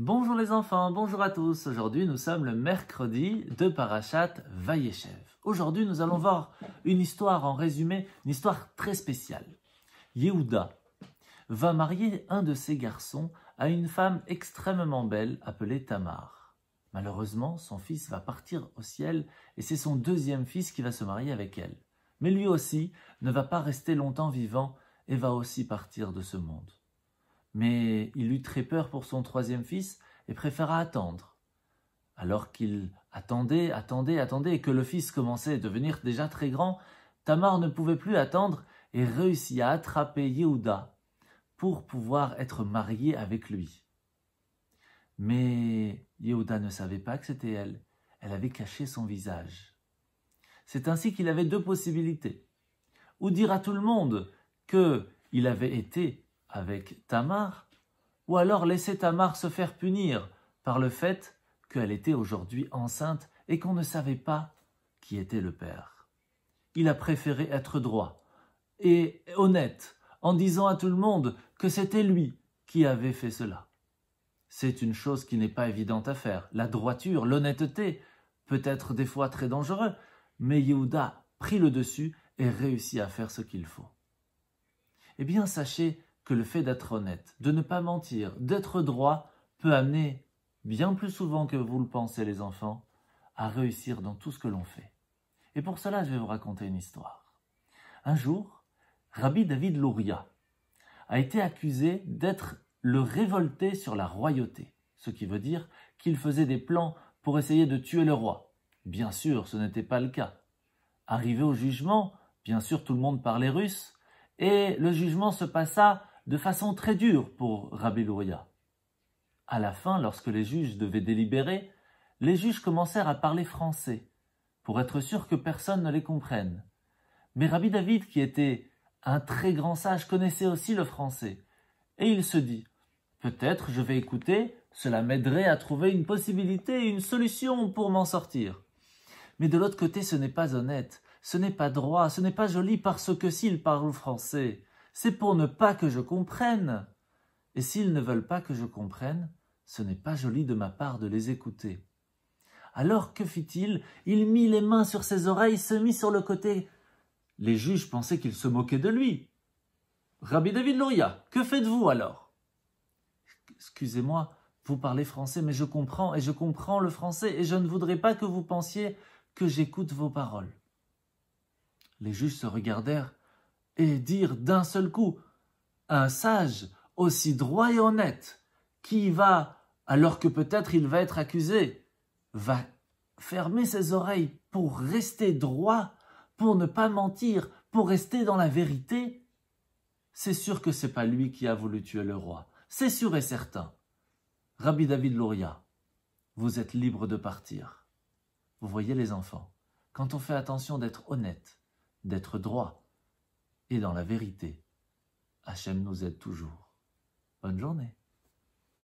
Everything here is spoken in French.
Bonjour les enfants, bonjour à tous. Aujourd'hui, nous sommes le mercredi de Parashat Vayeshev. Aujourd'hui, nous allons voir une histoire en résumé, une histoire très spéciale. Yehuda va marier un de ses garçons à une femme extrêmement belle appelée Tamar. Malheureusement, son fils va partir au ciel et c'est son deuxième fils qui va se marier avec elle. Mais lui aussi ne va pas rester longtemps vivant et va aussi partir de ce monde. Mais il eut très peur pour son troisième fils et préféra attendre. Alors qu'il attendait et que le fils commençait à devenir déjà très grand, Tamar ne pouvait plus attendre et réussit à attraper Yehuda pour pouvoir être marié avec lui. Mais Yehuda ne savait pas que c'était elle. Elle avait caché son visage. C'est ainsi qu'il avait deux possibilités. Ou dire à tout le monde qu'il avait été avec Tamar, ou alors laisser Tamar se faire punir par le fait qu'elle était aujourd'hui enceinte et qu'on ne savait pas qui était le père. Il a préféré être droit et honnête en disant à tout le monde que c'était lui qui avait fait cela. C'est une chose qui n'est pas évidente à faire. La droiture, l'honnêteté peut être des fois très dangereux, mais Yehuda prit le dessus et réussit à faire ce qu'il faut. Eh bien, sachez que le fait d'être honnête, de ne pas mentir, d'être droit, peut amener, bien plus souvent que vous le pensez les enfants, à réussir dans tout ce que l'on fait. Et pour cela, je vais vous raconter une histoire. Un jour, Rabbi David Louria a été accusé d'être le révolté sur la royauté, ce qui veut dire qu'il faisait des plans pour essayer de tuer le roi. Bien sûr, ce n'était pas le cas. Arrivé au jugement, bien sûr, tout le monde parlait russe, et le jugement se passa de façon très dure pour Rabbi Louria. À la fin, lorsque les juges devaient délibérer, les juges commencèrent à parler français, pour être sûr que personne ne les comprenne. Mais Rabbi David, qui était un très grand sage, connaissait aussi le français, et il se dit « Peut-être je vais écouter, cela m'aiderait à trouver une possibilité, une solution pour m'en sortir. » Mais de l'autre côté, ce n'est pas honnête, ce n'est pas droit, ce n'est pas joli parce que s'ils parlent français, c'est pour ne pas que je comprenne. Et s'ils ne veulent pas que je comprenne, ce n'est pas joli de ma part de les écouter. Alors que fit-il? Il mit les mains sur ses oreilles, se mit sur le côté. Les juges pensaient qu'il se moquait de lui. Rabbi David Louria, que faites-vous alors? Excusez-moi, vous parlez français, mais je comprends le français et je ne voudrais pas que vous pensiez que j'écoute vos paroles. Les juges se regardèrent et dirent d'un seul coup, un sage aussi droit et honnête, qui va, alors que peut-être il va être accusé, va fermer ses oreilles pour rester droit, pour ne pas mentir, pour rester dans la vérité, c'est sûr que ce n'est pas lui qui a voulu tuer le roi. C'est sûr et certain. Rabbi David Louria, vous êtes libre de partir. Vous voyez les enfants, quand on fait attention d'être honnête, d'être droit et dans la vérité, Hachem nous aide toujours. Bonne journée.